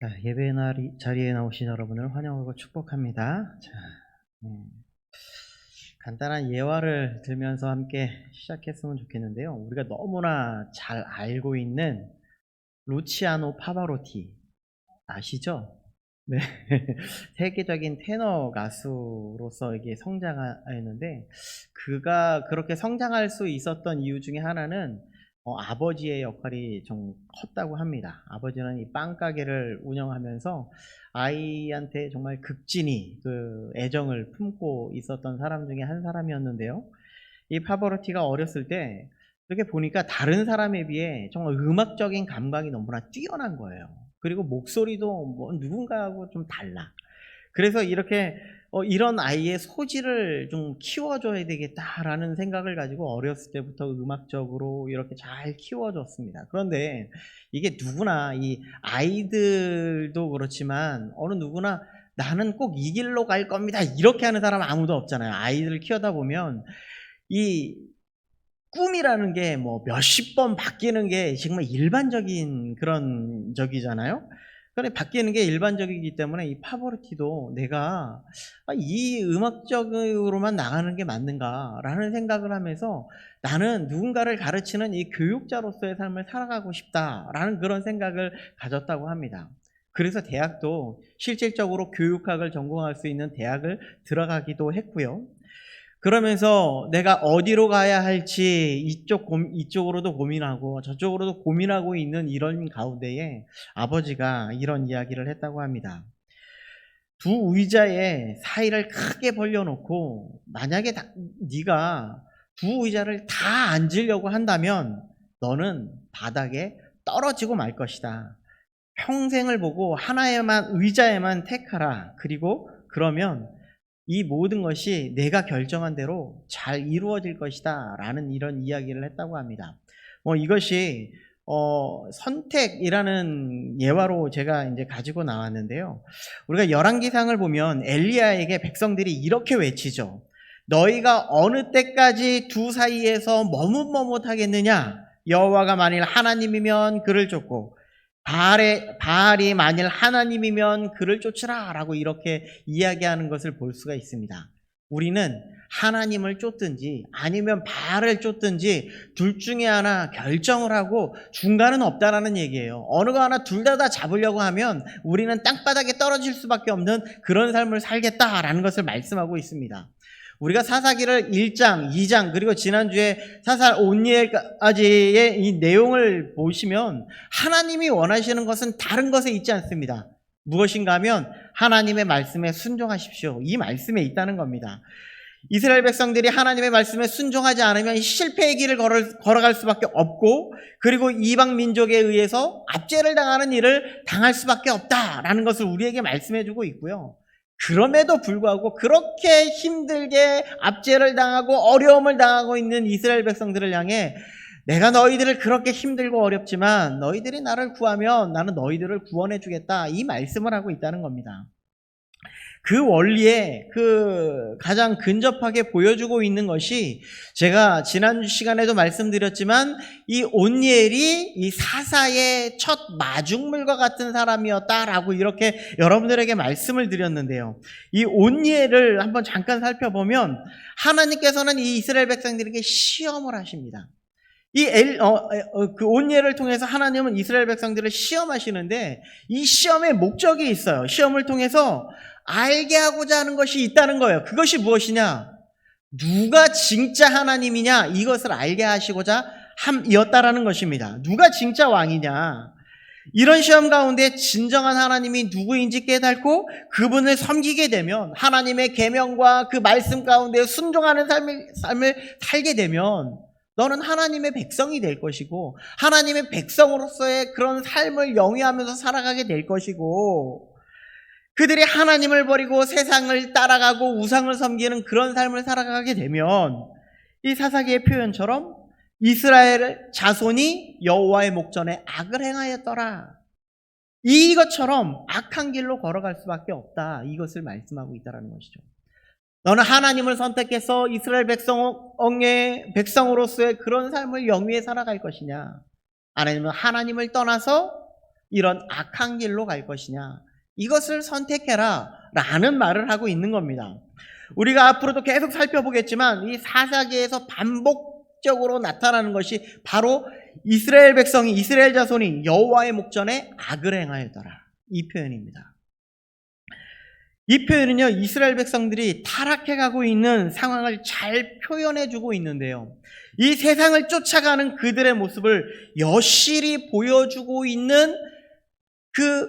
자, 예배 날 자리에 나오신 여러분을 환영하고 축복합니다. 자, 음, 간단한 예화를 들면서 함께 시작했으면 좋겠는데요. 우리가 너무나 잘 알고 있는 루치아노 파바로티 아시죠? 네. 세계적인 테너 가수로서 이게 성장하였는데, 그가 그렇게 성장할 수 있었던 이유 중에 하나는 아버지의 역할이 좀 컸다고 합니다. 아버지는 이 빵가게를 운영하면서 아이한테 정말 극진히 그 애정을 품고 있었던 사람 중에 한 사람이었는데요. 이 파버로티가 어렸을 때 이렇게 보니까 다른 사람에 비해 정말 음악적인 감각이 너무나 뛰어난 거예요. 그리고 목소리도 뭐 누군가하고 좀 달라. 그래서 이렇게 이런 아이의 소질을 좀 키워줘야 되겠다라는 생각을 가지고 어렸을 때부터 음악적으로 이렇게 잘 키워줬습니다. 그런데 이게 누구나, 이 아이들도 그렇지만 어느 누구나 나는 꼭 이 길로 갈 겁니다, 이렇게 하는 사람 아무도 없잖아요. 아이들을 키우다 보면 이 꿈이라는 게 뭐 몇십 번 바뀌는 게 정말 일반적인 그런 적이잖아요. 그런데 바뀌는 게 일반적이기 때문에 이 파버리티도 내가 이 음악적으로만 나가는 게 맞는가라는 생각을 하면서 나는 누군가를 가르치는 이 교육자로서의 삶을 살아가고 싶다라는 그런 생각을 가졌다고 합니다. 그래서 대학도 실질적으로 교육학을 전공할 수 있는 대학을 들어가기도 했고요. 그러면서 내가 어디로 가야 할지 이쪽으로도 고민하고 저쪽으로도 고민하고 있는 이런 가운데에 아버지가 이런 이야기를 했다고 합니다. 두 의자의 사이를 크게 벌려놓고 만약에 네가 두 의자를 다 앉으려고 한다면 너는 바닥에 떨어지고 말 것이다. 평생을 보고 하나에만 의자에만 택하라. 그리고 그러면 이 모든 것이 내가 결정한 대로 잘 이루어질 것이다 라는 이런 이야기를 했다고 합니다. 이것이 선택이라는 예화로 제가 이제 가지고 나왔는데요. 우리가 열왕기상을 보면 엘리야에게 백성들이 이렇게 외치죠. 너희가 어느 때까지 두 사이에서 머뭇머뭇하겠느냐? 여호와가 만일 하나님이면 그를 쫓고 바알이 만일 하나님이면 그를 쫓으라 라고 이렇게 이야기하는 것을 볼 수가 있습니다. 우리는 하나님을 쫓든지 아니면 바알을 쫓든지 둘 중에 하나 결정을 하고 중간은 없다라는 얘기예요. 어느 거 하나 둘 다 잡으려고 하면 우리는 땅바닥에 떨어질 수밖에 없는 그런 삶을 살겠다라는 것을 말씀하고 있습니다. 우리가 사사기를 1장, 2장 그리고 지난주에 사사 온니엘까지의 이 내용을 보시면 하나님이 원하시는 것은 다른 것에 있지 않습니다. 무엇인가 하면 하나님의 말씀에 순종하십시오. 이 말씀에 있다는 겁니다. 이스라엘 백성들이 하나님의 말씀에 순종하지 않으면 실패의 길을 걸어갈 수밖에 없고, 그리고 이방 민족에 의해서 압제를 당하는 일을 당할 수밖에 없다라는 것을 우리에게 말씀해주고 있고요. 그럼에도 불구하고 그렇게 힘들게 압제를 당하고 어려움을 당하고 있는 이스라엘 백성들을 향해 내가 너희들을 그렇게 힘들고 어렵지만 너희들이 나를 구하면 나는 너희들을 구원해 주겠다, 이 말씀을 하고 있다는 겁니다. 그 원리에 가장 근접하게 보여주고 있는 것이 제가 지난 시간에도 말씀드렸지만 이 온니엘이 이 사사의 첫 마중물과 같은 사람이었다라고 이렇게 여러분들에게 말씀을 드렸는데요. 이 온니엘을 한번 잠깐 살펴보면 하나님께서는 이 이스라엘 백성들에게 시험을 하십니다. 그 온니엘을 통해서 하나님은 이스라엘 백성들을 시험하시는데 이 시험의 목적이 있어요. 시험을 통해서 알게 하고자 하는 것이 있다는 거예요. 그것이 무엇이냐? 누가 진짜 하나님이냐? 이것을 알게 하시고자 함이었다라는 것입니다. 누가 진짜 왕이냐? 이런 시험 가운데 진정한 하나님이 누구인지 깨닫고 그분을 섬기게 되면, 하나님의 계명과 그 말씀 가운데 순종하는 삶을 살게 되면 너는 하나님의 백성이 될 것이고 하나님의 백성으로서의 그런 삶을 영위하면서 살아가게 될 것이고, 그들이 하나님을 버리고 세상을 따라가고 우상을 섬기는 그런 삶을 살아가게 되면 이 사사기의 표현처럼 이스라엘 자손이 여호와의 목전에 악을 행하였더라, 이것처럼 악한 길로 걸어갈 수밖에 없다, 이것을 말씀하고 있다는 것이죠. 너는 하나님을 선택해서 이스라엘 백성으로서의 그런 삶을 영위해 살아갈 것이냐, 아니면 하나님을 떠나서 이런 악한 길로 갈 것이냐, 이것을 선택해라 라는 말을 하고 있는 겁니다. 우리가 앞으로도 계속 살펴보겠지만 이 사사기에서 반복적으로 나타나는 것이 바로 이스라엘 백성이, 이스라엘 자손이 여호와의 목전에 악을 행하였더라, 이 표현입니다. 이 표현은요, 이스라엘 백성들이 타락해가고 있는 상황을 잘 표현해주고 있는데요, 이 세상을 쫓아가는 그들의 모습을 여실히 보여주고 있는 그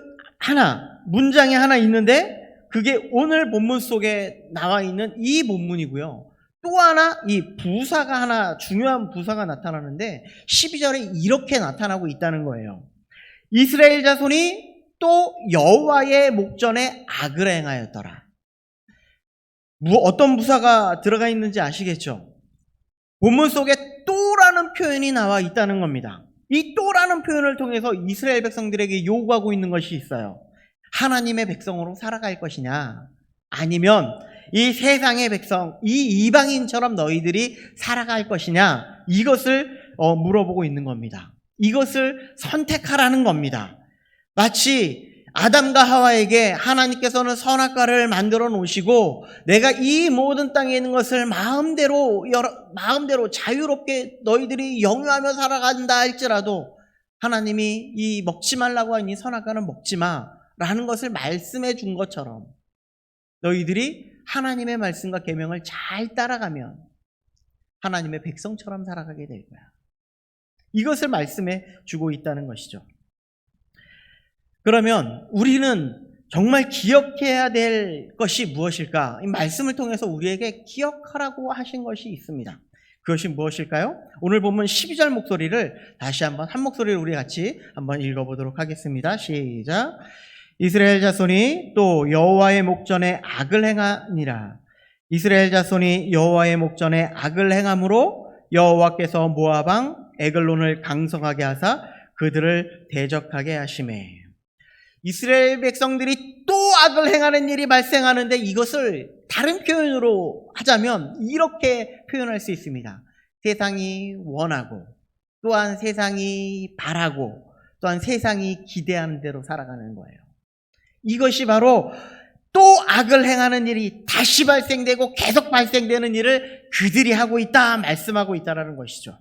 문장이 하나 있는데, 그게 오늘 본문 속에 나와 있는 이 본문이고요. 또 하나, 이 부사가 하나, 중요한 부사가 나타나는데 12절에 이렇게 나타나고 있다는 거예요. 이스라엘 자손이 또 여호와의 목전에 악을 행하였더라. 어떤 부사가 들어가 있는지 아시겠죠? 본문 속에 또라는 표현이 나와 있다는 겁니다. 이 또라는 표현을 통해서 이스라엘 백성들에게 요구하고 있는 것이 있어요. 하나님의 백성으로 살아갈 것이냐, 아니면 이 세상의 백성, 이 이방인처럼 너희들이 살아갈 것이냐, 이것을 물어보고 있는 겁니다. 이것을 선택하라는 겁니다. 마치 아담과 하와에게 하나님께서는 선악과를 만들어 놓으시고 내가 이 모든 땅에 있는 것을 마음대로 자유롭게 너희들이 영유하며 살아간다 할지라도 하나님이 이 먹지 말라고 하니 선악과는 먹지 마라는 것을 말씀해 준 것처럼 너희들이 하나님의 말씀과 계명을 잘 따라가면 하나님의 백성처럼 살아가게 될 거야. 이것을 말씀해 주고 있다는 것이죠. 그러면 우리는 정말 기억해야 될 것이 무엇일까? 이 말씀을 통해서 우리에게 기억하라고 하신 것이 있습니다. 그것이 무엇일까요? 오늘 본문 12절 목소리를 다시 한번 한 목소리를 우리 같이 한번 읽어보도록 하겠습니다. 시작. 이스라엘 자손이 또 여호와의 목전에 악을 행하니라. 이스라엘 자손이 여호와의 목전에 악을 행함으로 여호와께서 모압 왕 에글론을 강성하게 하사 그들을 대적하게 하시매. 이스라엘 백성들이 또 악을 행하는 일이 발생하는데 이것을 다른 표현으로 하자면 이렇게 표현할 수 있습니다. 세상이 원하고, 또한 세상이 바라고, 또한 세상이 기대하는 대로 살아가는 거예요. 이것이 바로 또 악을 행하는 일이 다시 발생되고 계속 발생되는 일을 그들이 하고 있다, 말씀하고 있다는 것이죠.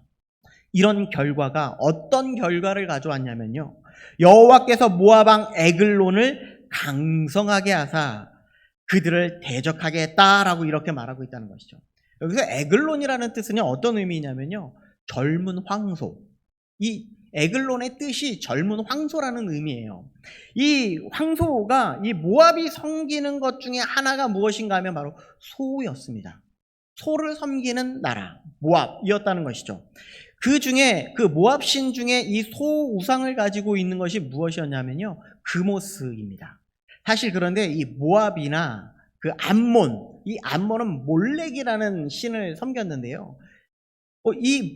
이런 결과가 어떤 결과를 가져왔냐면요, 여호와께서 모압 왕 에글론을 강성하게 하사 그들을 대적하게 했다라고 이렇게 말하고 있다는 것이죠. 여기서 에글론이라는 뜻은 어떤 의미냐면요, 젊은 황소. 이 에글론의 뜻이 젊은 황소라는 의미예요. 이 황소가 이 모압이 섬기는 것 중에 하나가 무엇인가 하면 바로 소였습니다. 소를 섬기는 나라 모압이었다는 것이죠. 그 중에 그 모압 신 중에 이 소 우상을 가지고 있는 것이 무엇이었냐면요, 그모스입니다. 사실 그런데 이 모압이나 그 암몬, 이 암몬은 몰렉이라는 신을 섬겼는데요, 이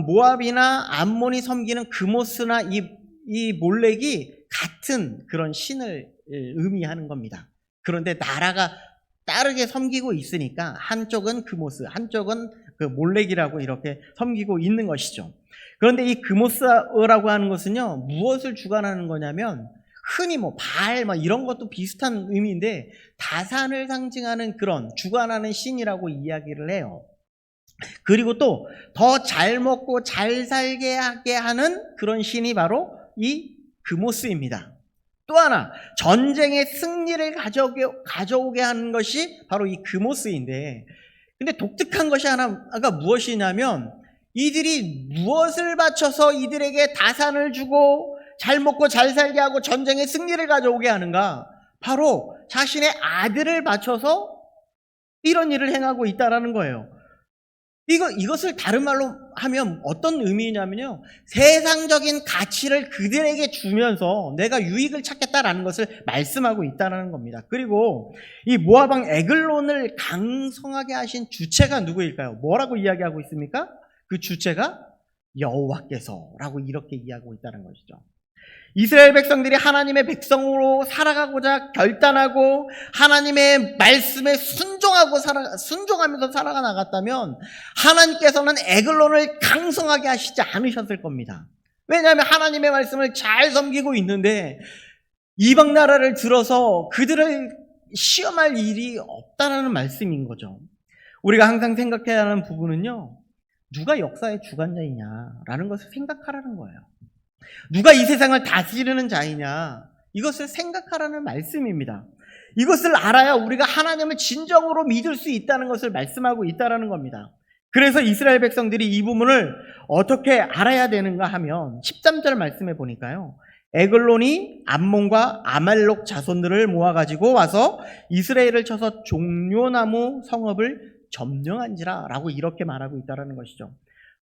모압이나 암몬이 섬기는 그모스나 이 몰렉이 같은 그런 신을 의미하는 겁니다. 그런데 나라가 다르게 섬기고 있으니까 한쪽은 그모스, 한쪽은 그 몰렉이라고 이렇게 섬기고 있는 것이죠. 그런데 이 그모스라고 하는 것은요, 무엇을 주관하는 거냐면 흔히 발 이런 것도 비슷한 의미인데 다산을 상징하는 그런 주관하는 신이라고 이야기를 해요. 그리고 또 더 잘 먹고 잘 살게 하게 하는 그런 신이 바로 이 그모스입니다. 또 하나, 전쟁의 승리를 가져오게 하는 것이 바로 이 그모스인데, 근데 독특한 것이 하나가 무엇이냐면 이들이 무엇을 바쳐서 이들에게 다산을 주고 잘 먹고 잘 살게 하고 전쟁의 승리를 가져오게 하는가? 바로 자신의 아들을 바쳐서 이런 일을 행하고 있다라는 거예요. 이것을 다른 말로 하면 어떤 의미냐면요, 세상적인 가치를 그들에게 주면서 내가 유익을 찾겠다라는 것을 말씀하고 있다는 겁니다. 그리고 이 모압 왕 에글론을 강성하게 하신 주체가 누구일까요? 뭐라고 이야기하고 있습니까? 그 주체가 여호와께서라고 이렇게 이야기하고 있다는 것이죠. 이스라엘 백성들이 하나님의 백성으로 살아가고자 결단하고 하나님의 말씀에 순종하면서 살아가 나갔다면 하나님께서는 에글론을 강성하게 하시지 않으셨을 겁니다. 왜냐하면 하나님의 말씀을 잘 섬기고 있는데 이방 나라를 들어서 그들을 시험할 일이 없다라는 말씀인 거죠. 우리가 항상 생각해야 하는 부분은요, 누가 역사의 주관자이냐라는 것을 생각하라는 거예요. 누가 이 세상을 다스리는 자이냐, 이것을 생각하라는 말씀입니다. 이것을 알아야 우리가 하나님을 진정으로 믿을 수 있다는 것을 말씀하고 있다는 겁니다. 그래서 이스라엘 백성들이 이 부분을 어떻게 알아야 되는가 하면 13절 말씀해 보니까요, 에글론이 암몬과 아말록 자손들을 모아가지고 와서 이스라엘을 쳐서 종려나무 성읍을 점령한지라 라고 이렇게 말하고 있다는 것이죠.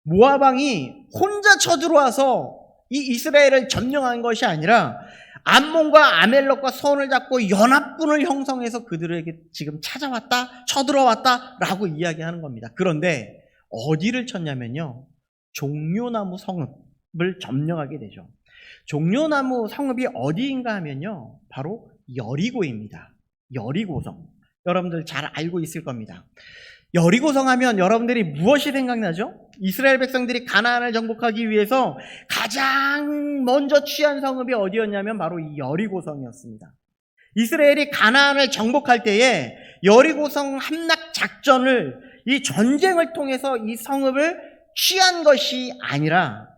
모압 왕이 혼자 쳐들어와서 이 이스라엘을 점령한 것이 아니라 암몬과 아멜렉과 손을 잡고 연합군을 형성해서 그들에게 지금 찾아왔다, 쳐들어왔다 라고 이야기하는 겁니다. 그런데 어디를 쳤냐면요, 종려나무 성읍을 점령하게 되죠. 종려나무 성읍이 어디인가 하면요, 바로 여리고입니다. 여리고성. 여러분들 잘 알고 있을 겁니다. 여리고성 하면 여러분들이 무엇이 생각나죠? 이스라엘 백성들이 가나안을 정복하기 위해서 가장 먼저 취한 성읍이 어디였냐면 바로 이 여리고성이었습니다. 이스라엘이 가나안을 정복할 때에 여리고성 함락 작전을, 이 전쟁을 통해서 이 성읍을 취한 것이 아니라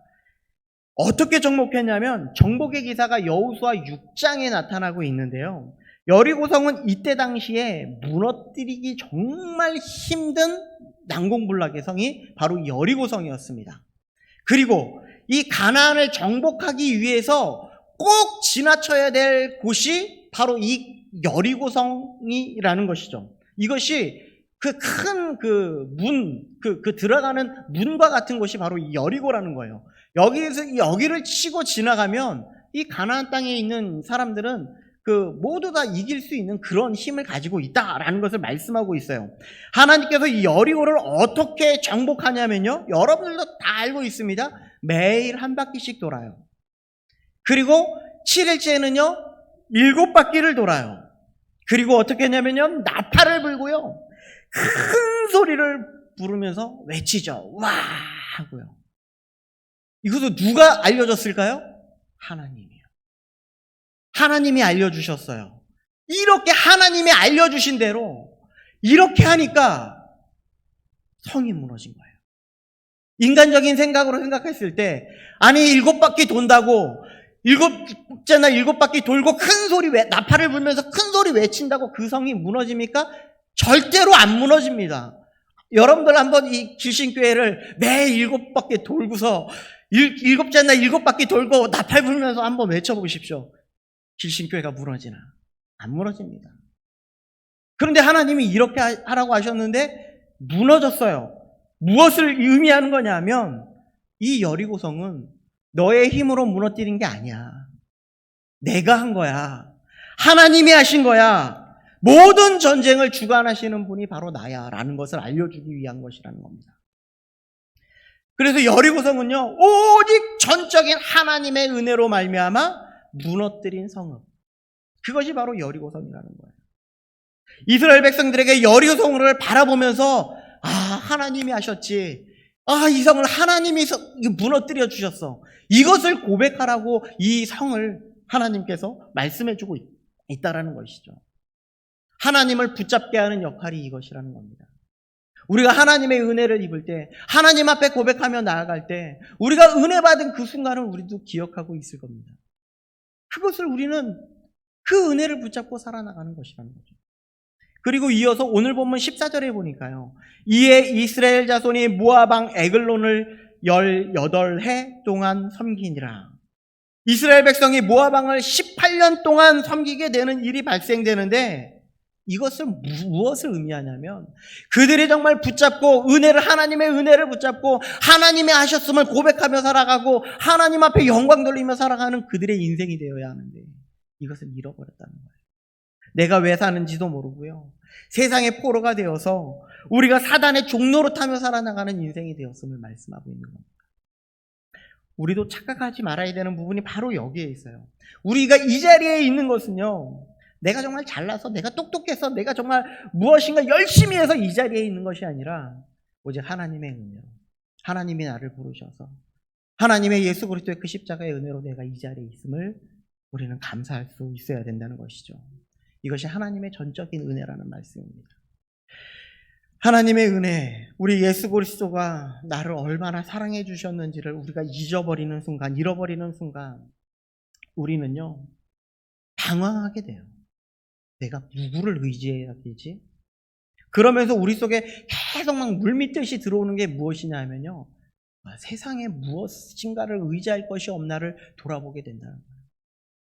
어떻게 정복했냐면, 정복의 기사가 여호수아 6장에 나타나고 있는데요, 여리고성은 이때 당시에 무너뜨리기 정말 힘든 난공불락의 성이 바로 여리고성이었습니다. 그리고 이 가나안을 정복하기 위해서 꼭 지나쳐야 될 곳이 바로 이 여리고성이라는 것이죠. 이것이 그 큰 들어가는 문과 같은 곳이 바로 이 여리고라는 거예요. 여기를 치고 지나가면 이 가나안 땅에 있는 사람들은 모두 다 이길 수 있는 그런 힘을 가지고 있다라는 것을 말씀하고 있어요. 하나님께서 이 여리고를 어떻게 정복하냐면요, 여러분들도 다 알고 있습니다. 매일 한 바퀴씩 돌아요. 그리고 7일째는요 7바퀴를 돌아요. 그리고 어떻게 했냐면요, 나팔을 불고요, 큰 소리를 부르면서 외치죠. 와 하고요. 이것도 누가 알려줬을까요? 하나님이요. 하나님이 알려주셨어요. 이렇게 하나님이 알려주신 대로 이렇게 하니까 성이 무너진 거예요. 인간적인 생각으로 생각했을 때, 아니 7바퀴 돈다고 7째나 7바퀴 돌고 큰 소리, 나팔을 불면서 큰 소리 외친다고 그 성이 무너집니까? 절대로 안 무너집니다. 여러분들 한번 이 길신교회를 매 7바퀴 돌고서 7째나 7바퀴 돌고 나팔 불면서 한번 외쳐보십시오. 길신교회가 무너지나? 안 무너집니다. 그런데 하나님이 이렇게 하라고 하셨는데 무너졌어요. 무엇을 의미하는 거냐면, 이 여리고성은 너의 힘으로 무너뜨린 게 아니야. 내가 한 거야. 하나님이 하신 거야. 모든 전쟁을 주관하시는 분이 바로 나야 라는 것을 알려주기 위한 것이라는 겁니다. 그래서 여리고성은요, 오직 전적인 하나님의 은혜로 말미암아 무너뜨린 성읍, 그것이 바로 여리고성이라는 거예요. 이스라엘 백성들에게 여리고성을 바라보면서, 아, 하나님이 하셨지, 아, 이 성을 하나님이 무너뜨려 주셨어, 이것을 고백하라고 이 성을 하나님께서 말씀해주고 있다라는 것이죠. 하나님을 붙잡게 하는 역할이 이것이라는 겁니다. 우리가 하나님의 은혜를 입을 때, 하나님 앞에 고백하며 나아갈 때, 우리가 은혜 받은 그 순간을 우리도 기억하고 있을 겁니다. 그것을 우리는 그 은혜를 붙잡고 살아나가는 것이라는 거죠. 그리고 이어서 오늘 본문 14절에 보니까요, 이에 이스라엘 자손이 모압 왕 에글론을 18해 동안 섬기니라. 이스라엘 백성이 모압 왕을 18년 동안 섬기게 되는 일이 발생되는데, 이것은 무엇을 의미하냐면, 그들이 정말 붙잡고 하나님의 은혜를 붙잡고 하나님의 하셨음을 고백하며 살아가고 하나님 앞에 영광 돌리며 살아가는 그들의 인생이 되어야 하는데, 이것을 잃어버렸다는 거예요. 내가 왜 사는지도 모르고요, 세상의 포로가 되어서 우리가 사단의 종로로 타며 살아나가는 인생이 되었음을 말씀하고 있는 겁니다. 우리도 착각하지 말아야 되는 부분이 바로 여기에 있어요. 우리가 이 자리에 있는 것은요, 내가 정말 잘나서, 내가 똑똑해서, 내가 정말 무엇인가 열심히 해서 이 자리에 있는 것이 아니라 오직 하나님의 은혜로, 하나님이 나를 부르셔서 하나님의 예수 그리스도의 그 십자가의 은혜로 내가 이 자리에 있음을 우리는 감사할 수 있어야 된다는 것이죠. 이것이 하나님의 전적인 은혜라는 말씀입니다. 하나님의 은혜, 우리 예수 그리스도가 나를 얼마나 사랑해 주셨는지를 우리가 잊어버리는 순간, 잃어버리는 순간 우리는요 방황하게 돼요. 내가 누구를 의지해야 되지? 그러면서 우리 속에 계속 막 물밀듯이 들어오는 게 무엇이냐면요, 세상에 무엇인가를 의지할 것이 없나를 돌아보게 된다는 거예요.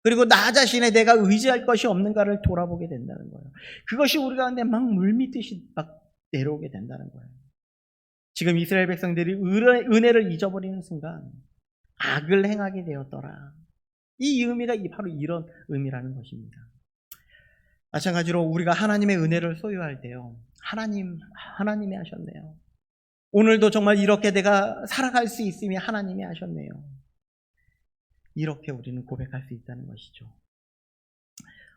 그리고 나 자신에 내가 의지할 것이 없는가를 돌아보게 된다는 거예요. 그것이 우리 가운데 막 물밀듯이 막 내려오게 된다는 거예요. 지금 이스라엘 백성들이 은혜를 잊어버리는 순간 악을 행하게 되었더라. 이 의미가 바로 이런 의미라는 것입니다. 마찬가지로 우리가 하나님의 은혜를 소유할 때요, 하나님이 하셨네요. 오늘도 정말 이렇게 내가 살아갈 수 있음이 하나님이 하셨네요. 이렇게 우리는 고백할 수 있다는 것이죠.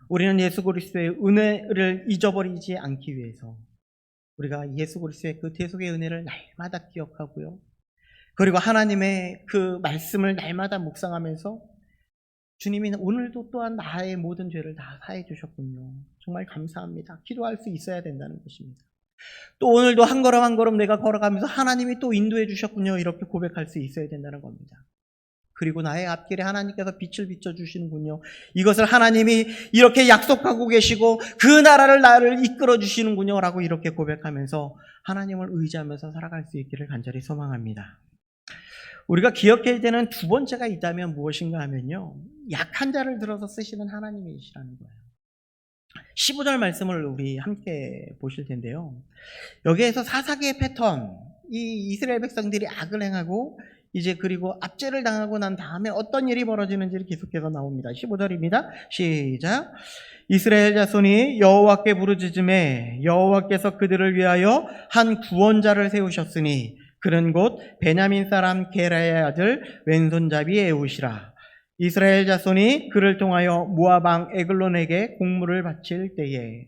우리는 예수 그리스도의 은혜를 잊어버리지 않기 위해서 우리가 예수 그리스도의 그 대속의 은혜를 날마다 기억하고요, 그리고 하나님의 그 말씀을 날마다 묵상하면서 주님이 오늘도 또한 나의 모든 죄를 다 사해 주셨군요. 정말 감사합니다. 기도할 수 있어야 된다는 것입니다. 또 오늘도 한 걸음 한 걸음 내가 걸어가면서 하나님이 또 인도해 주셨군요. 이렇게 고백할 수 있어야 된다는 겁니다. 그리고 나의 앞길에 하나님께서 빛을 비춰주시는군요. 이것을 하나님이 이렇게 약속하고 계시고 그 나라를 나를 이끌어 주시는군요. 라고 이렇게 고백하면서 하나님을 의지하면서 살아갈 수 있기를 간절히 소망합니다. 우리가 기억해야 되는 두 번째가 있다면 무엇인가 하면요, 약한 자를 들어서 쓰시는 하나님이시라는 거예요. 15절 말씀을 우리 함께 보실 텐데요, 여기에서 사사기의 패턴, 이 이스라엘 백성들이 악을 행하고 이제 그리고 압제를 당하고 난 다음에 어떤 일이 벌어지는지를 계속해서 나옵니다. 15절입니다. 시작. 이스라엘 자손이 여호와께 부르짖음에 여호와께서 그들을 위하여 한 구원자를 세우셨으니 그는 곧 베냐민 사람 게라의 아들 왼손잡이 에훗이라. 이스라엘 자손이 그를 통하여 모압 왕 에글론에게 공물을 바칠 때에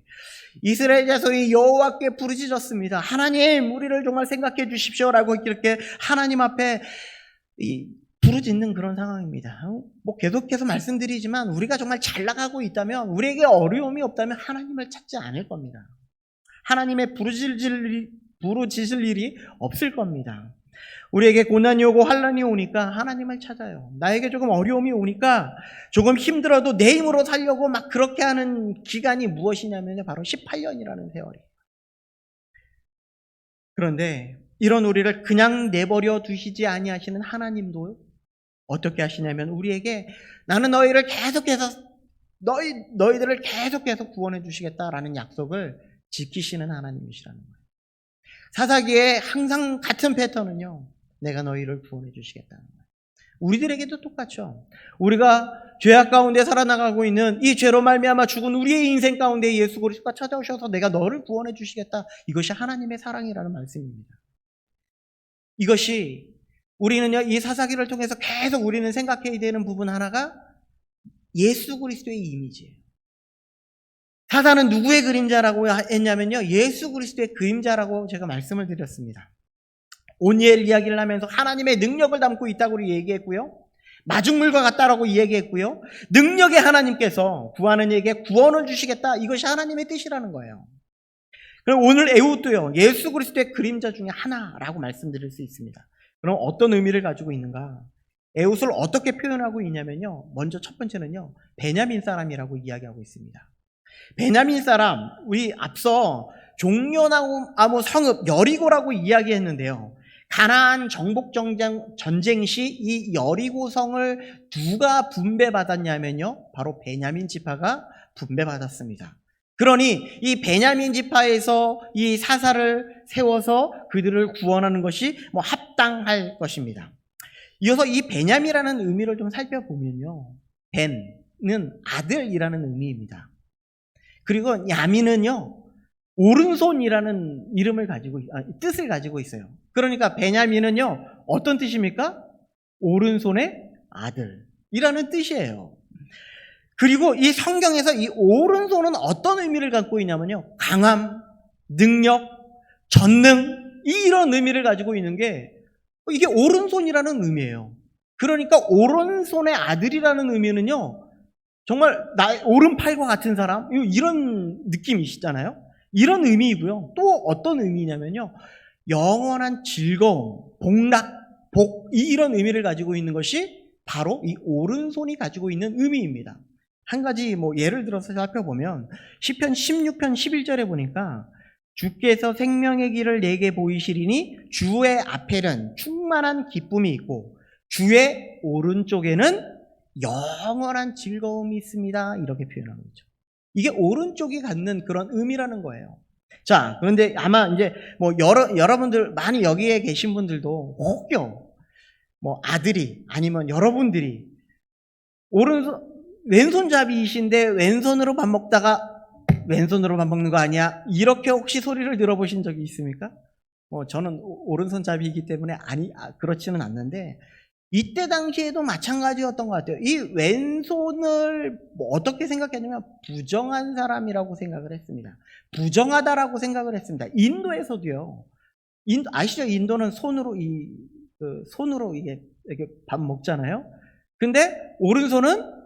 이스라엘 자손이 여호와께 부르짖었습니다. 하나님, 우리를 정말 생각해 주십시오라고 이렇게 하나님 앞에 부르짖는 그런 상황입니다. 계속해서 말씀드리지만 우리가 정말 잘 나가고 있다면, 우리에게 어려움이 없다면 하나님을 찾지 않을 겁니다. 하나님의 부르짖을 일이 없을 겁니다. 우리에게 고난이 오고 환난이 오니까 하나님을 찾아요. 나에게 조금 어려움이 오니까 조금 힘들어도 내 힘으로 살려고 막 그렇게 하는 기간이 무엇이냐면 바로 18년이라는 세월이에요. 그런데 이런 우리를 그냥 내버려 두시지 아니하시는 하나님도 어떻게 하시냐면 우리에게 나는 너희를 계속해서 너희들을 계속해서 구원해 주시겠다라는 약속을 지키시는 하나님이시라는 거예요. 사사기에 항상 같은 패턴은요, 내가 너희를 구원해 주시겠다는 거예요. 우리들에게도 똑같죠. 우리가 죄악 가운데 살아나가고 있는 이 죄로 말미암아 죽은 우리의 인생 가운데 예수 그리스도가 찾아오셔서 내가 너를 구원해 주시겠다. 이것이 하나님의 사랑이라는 말씀입니다. 이것이 우리는요, 이 사사기를 통해서 계속 우리는 생각해야 되는 부분 하나가 예수 그리스도의 이미지예요. 사사는 누구의 그림자라고 했냐면요, 예수 그리스도의 그림자라고 제가 말씀을 드렸습니다. 오니엘 이야기를 하면서 하나님의 능력을 담고 있다고 얘기했고요, 마중물과 같다라고 얘기했고요, 능력의 하나님께서 구하는 이에게 구원을 주시겠다, 이것이 하나님의 뜻이라는 거예요. 그럼 오늘 에훗도요, 예수 그리스도의 그림자 중에 하나라고 말씀드릴 수 있습니다. 그럼 어떤 의미를 가지고 있는가? 에훗을 어떻게 표현하고 있냐면요, 먼저 첫 번째는요, 베냐민 사람이라고 이야기하고 있습니다. 베냐민 사람, 우리 앞서 종려나무 성읍 여리고라고 이야기했는데요, 가나안 정복 전쟁 시 이 여리고성을 누가 분배받았냐면요, 바로 베냐민 지파가 분배받았습니다. 그러니 이 베냐민 지파에서 이 사사를 세워서 그들을 구원하는 것이 합당할 것입니다. 이어서 이 베냐민이라는 의미를 좀 살펴보면요, 벤은 아들이라는 의미입니다. 그리고 야민은요, 오른손이라는 뜻을 가지고 있어요. 그러니까 베냐민은요, 어떤 뜻입니까? 오른손의 아들이라는 뜻이에요. 그리고 이 성경에서 이 오른손은 어떤 의미를 갖고 있냐면요, 강함, 능력, 전능, 이런 의미를 가지고 있는 게 이게 오른손이라는 의미예요. 그러니까 오른손의 아들이라는 의미는요, 정말 오른팔과 같은 사람, 이런 느낌이시잖아요. 이런 의미이고요. 또 어떤 의미냐면요, 영원한 즐거움, 복락, 이런 의미를 가지고 있는 것이 바로 이 오른손이 가지고 있는 의미입니다. 한 가지 예를 들어서 살펴보면 시편 16편 11절에 보니까 주께서 생명의 길을 내게 보이시리니 주의 앞에는 충만한 기쁨이 있고 주의 오른쪽에는 영원한 즐거움이 있습니다. 이렇게 표현하고 있죠. 이게 오른쪽이 갖는 그런 의미라는 거예요. 자, 그런데 아마 이제 여러분들 많이 여기에 계신 분들도 혹여 아들이 아니면 여러분들이 왼손잡이이신데 왼손으로 밥 먹다가 왼손으로 밥 먹는 거 아니야? 이렇게 혹시 소리를 들어보신 적이 있습니까? 저는 오른손잡이이기 때문에 그렇지는 않는데 이때 당시에도 마찬가지였던 것 같아요. 이 왼손을 어떻게 생각했냐면 부정한 사람이라고 생각을 했습니다. 부정하다라고 생각을 했습니다. 인도에서도요. 아시죠? 인도는 손으로 손으로 이렇게 밥 먹잖아요. 근데 오른손은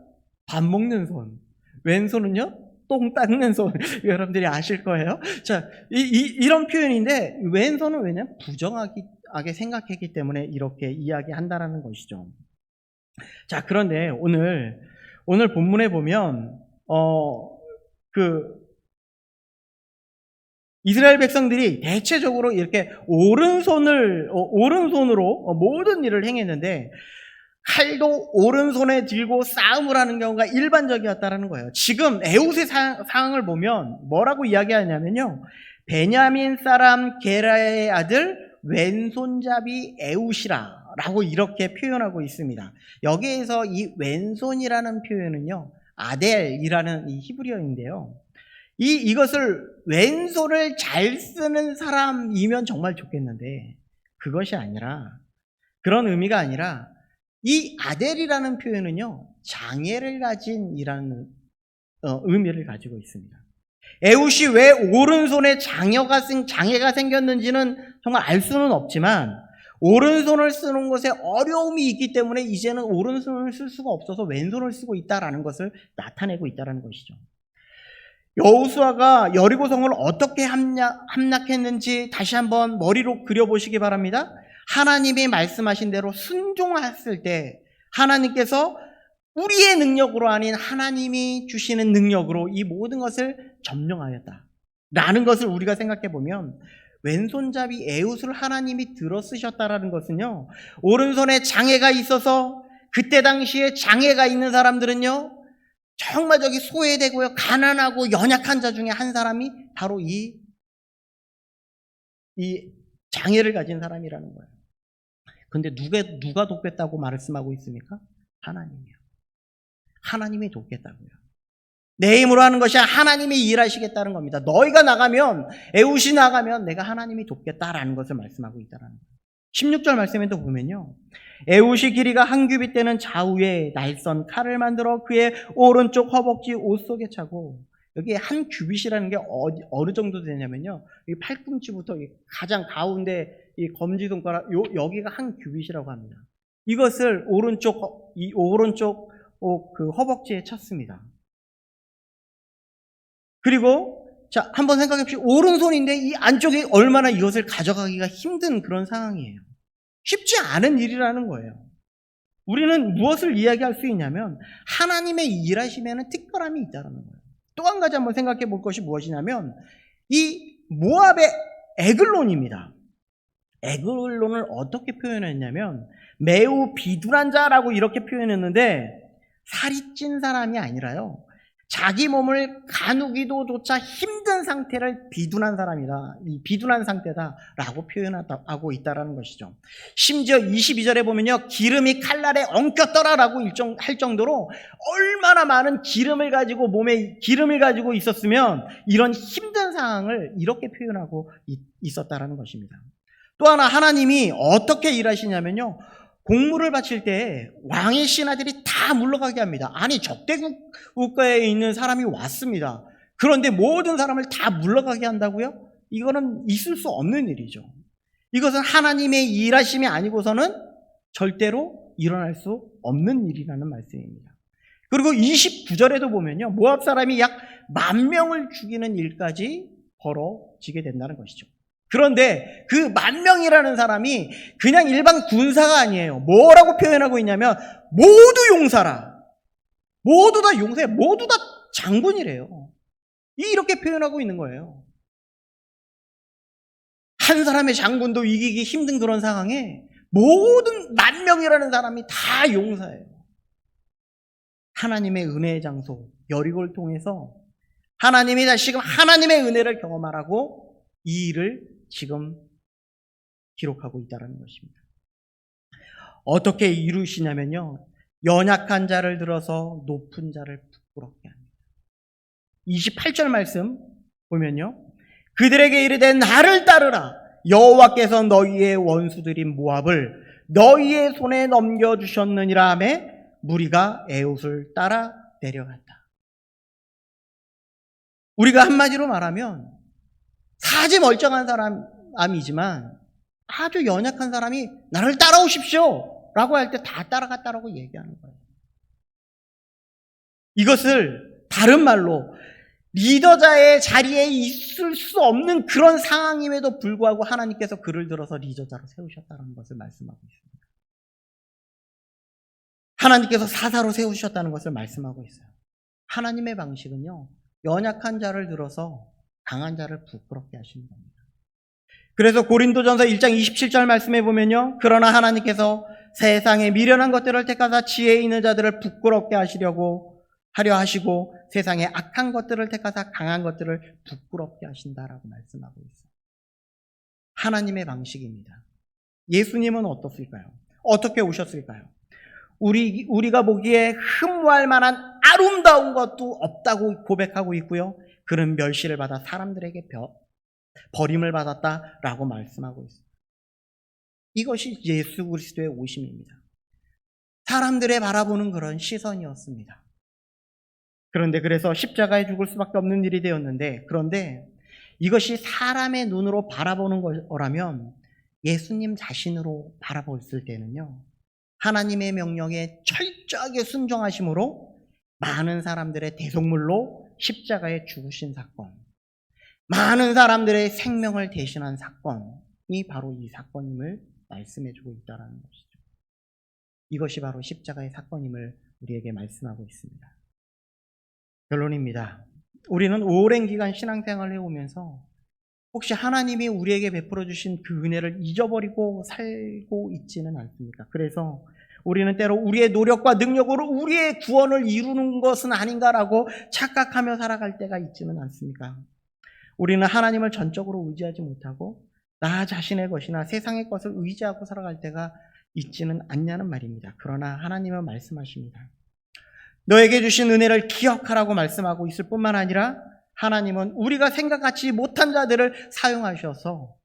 밥 먹는 손, 왼손은요 똥 닦는 손. 여러분들이 아실 거예요. 자, 이런 표현인데 왼손은 왜냐면 부정하게 생각했기 때문에 이렇게 이야기한다라는 것이죠. 자, 그런데 오늘 본문에 보면 이스라엘 백성들이 대체적으로 이렇게 오른손으로 모든 일을 행했는데 칼도 오른손에 들고 싸움을 하는 경우가 일반적이었다는 거예요. 지금 에훗의 상황을 보면 뭐라고 이야기하냐면요, 베냐민 사람 게라의 아들 왼손잡이 에훗이라 라고 이렇게 표현하고 있습니다. 여기에서 이 왼손이라는 표현은요, 아델이라는 이 히브리어인데요, 이것을 왼손을 잘 쓰는 사람이면 정말 좋겠는데 그것이 아니라, 그런 의미가 아니라 이 아델이라는 표현은요, 장애를 가진 이라는 의미를 가지고 있습니다. 에훗이 왜 오른손에 장애가 생겼는지는 정말 알 수는 없지만 오른손을 쓰는 것에 어려움이 있기 때문에 이제는 오른손을 쓸 수가 없어서 왼손을 쓰고 있다라는 것을 나타내고 있다는 것이죠. 여호수아가 여리고성을 어떻게 함락했는지 다시 한번 머리로 그려보시기 바랍니다. 하나님이 말씀하신 대로 순종했을 때 하나님께서 우리의 능력으로 아닌 하나님이 주시는 능력으로 이 모든 것을 점령하였다라는 것을 우리가 생각해 보면, 왼손잡이 에훗을 하나님이 들어 쓰셨다라는 것은요, 오른손에 장애가 있어서 그때 당시에 장애가 있는 사람들은요 정말 소외되고요 가난하고 연약한 자 중에 한 사람이 바로 이 장애를 가진 사람이라는 거예요. 근데 누가 돕겠다고 말씀하고 있습니까? 하나님이요. 하나님이 돕겠다고요. 내 힘으로 하는 것이 아니라 하나님이 일하시겠다는 겁니다. 너희가 나가면, 에훗이 나가면 내가 하나님이 돕겠다라는 것을 말씀하고 있다는 거예요. 16절 말씀에도 보면요, 에훗이 길이가 한 규빗 되는 좌우에 날선 칼을 만들어 그의 오른쪽 허벅지 옷 속에 차고, 여기에 한 규빗이라는 게 어느 정도 되냐면요, 이 팔꿈치부터 가장 가운데 이 검지손가락 여기가 한 규빗이라고 합니다. 이것을 오른쪽 그 허벅지에 찼습니다. 그리고 자, 한번 생각해 보시죠. 오른손인데 이 안쪽에 얼마나 이것을 가져가기가 힘든 그런 상황이에요. 쉽지 않은 일이라는 거예요. 우리는 무엇을 이야기할 수 있냐면 하나님의 일하심에는 특별함이 있다는 거예요. 또 한 가지 한번 생각해 볼 것이 무엇이냐면 이 모압의 에글론입니다. 에글론을 어떻게 표현했냐면 매우 비둔한 자라고 이렇게 표현했는데, 살이 찐 사람이 아니라요, 자기 몸을 가누기도조차 힘든 상태를 비둔한 사람이다, 이 비둔한 상태다라고 표현하고 있다는 것이죠. 심지어 22절에 보면요, 기름이 칼날에 엉켰더라라고 할 정도로 얼마나 많은 기름을 가지고 몸에 기름을 가지고 있었으면 이런 힘든 상황을 이렇게 표현하고 있었다라는 것입니다. 또 하나, 하나님이 어떻게 일하시냐면요, 공물을 바칠 때 왕의 신하들이 다 물러가게 합니다. 아니, 적대국 국가에 있는 사람이 왔습니다. 그런데 모든 사람을 다 물러가게 한다고요? 이거는 있을 수 없는 일이죠. 이것은 하나님의 일하심이 아니고서는 절대로 일어날 수 없는 일이라는 말씀입니다. 그리고 29절에도 보면요, 모압 사람이 약 10,000명을 죽이는 일까지 벌어지게 된다는 것이죠. 그런데 그 10,000명이라는 사람이 그냥 일반 군사가 아니에요. 뭐라고 표현하고 있냐면 모두 용사라. 모두 다 용사예요. 모두 다 장군이래요. 이렇게 표현하고 있는 거예요. 한 사람의 장군도 이기기 힘든 그런 상황에 모든 10,000명이라는 사람이 다 용사예요. 하나님의 은혜의 장소 여리고를 통해서 하나님이 다시금 하나님의 은혜를 경험하라고 이 일을 지금 기록하고 있다는 것입니다. 어떻게 이루시냐면요, 연약한 자를 들어서 높은 자를 부끄럽게 합니다. 28절 말씀 보면요, 그들에게 이르되 나를 따르라. 여호와께서 너희의 원수들인 모압을 너희의 손에 넘겨주셨느니라 하매 무리가 에웃을 따라 내려갔다. 우리가 한마디로 말하면 사지 멀쩡한 사람이지만 아주 연약한 사람이 나를 따라오십시오 라고 할 때 다 따라갔다라고 얘기하는 거예요. 이것을 다른 말로 리더자의 자리에 있을 수 없는 그런 상황임에도 불구하고 하나님께서 그를 들어서 리더자로 세우셨다는 것을 말씀하고 있습니다. 하나님께서 사사로 세우셨다는 것을 말씀하고 있어요. 하나님의 방식은요, 연약한 자를 들어서 강한 자를 부끄럽게 하시는 겁니다. 그래서 고린도전서 1장 27절 말씀해 보면요, 그러나 하나님께서 세상에 미련한 것들을 택하사 지혜 있는 자들을 부끄럽게 하려 하시고 세상에 악한 것들을 택하사 강한 것들을 부끄럽게 하신다라고 말씀하고 있어요. 하나님의 방식입니다. 예수님은 어떻을까요? 어떻게 오셨을까요? 우리가 보기에 흠모할 만한 아름다운 것도 없다고 고백하고 있고요, 그는 멸시를 받아 사람들에게 버림을 받았다라고 말씀하고 있습니다. 이것이 예수 그리스도의 오심입니다. 사람들의 바라보는 그런 시선이었습니다. 그런데 그래서 십자가에 죽을 수밖에 없는 일이 되었는데, 그런데 이것이 사람의 눈으로 바라보는 거라면 예수님 자신으로 바라봤을 때는요, 하나님의 명령에 철저하게 순종하심으로 많은 사람들의 대속물로 십자가에 죽으신 사건, 많은 사람들의 생명을 대신한 사건이 바로 이 사건임을 말씀해주고 있다는 것이죠. 이것이 바로 십자가의 사건임을 우리에게 말씀하고 있습니다. 결론입니다. 우리는 오랜 기간 신앙생활을 해오면서 혹시 하나님이 우리에게 베풀어 주신 그 은혜를 잊어버리고 살고 있지는 않습니까? 그래서 우리는 때로 우리의 노력과 능력으로 우리의 구원을 이루는 것은 아닌가라고 착각하며 살아갈 때가 있지는 않습니까? 우리는 하나님을 전적으로 의지하지 못하고 나 자신의 것이나 세상의 것을 의지하고 살아갈 때가 있지는 않냐는 말입니다. 그러나 하나님은 말씀하십니다. 너에게 주신 은혜를 기억하라고 말씀하고 있을 뿐만 아니라 하나님은 우리가 생각하지 못한 자들을 사용하셔서,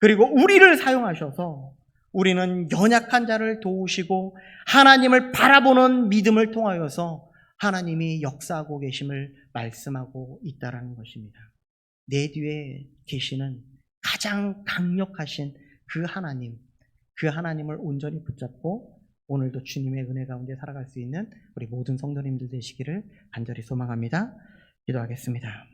그리고 우리를 사용하셔서 우리는 연약한 자를 도우시고 하나님을 바라보는 믿음을 통하여서 하나님이 역사하고 계심을 말씀하고 있다는 것입니다. 내 뒤에 계시는 가장 강력하신 그 하나님을 온전히 붙잡고 오늘도 주님의 은혜 가운데 살아갈 수 있는 우리 모든 성도님들 되시기를 간절히 소망합니다. 기도하겠습니다.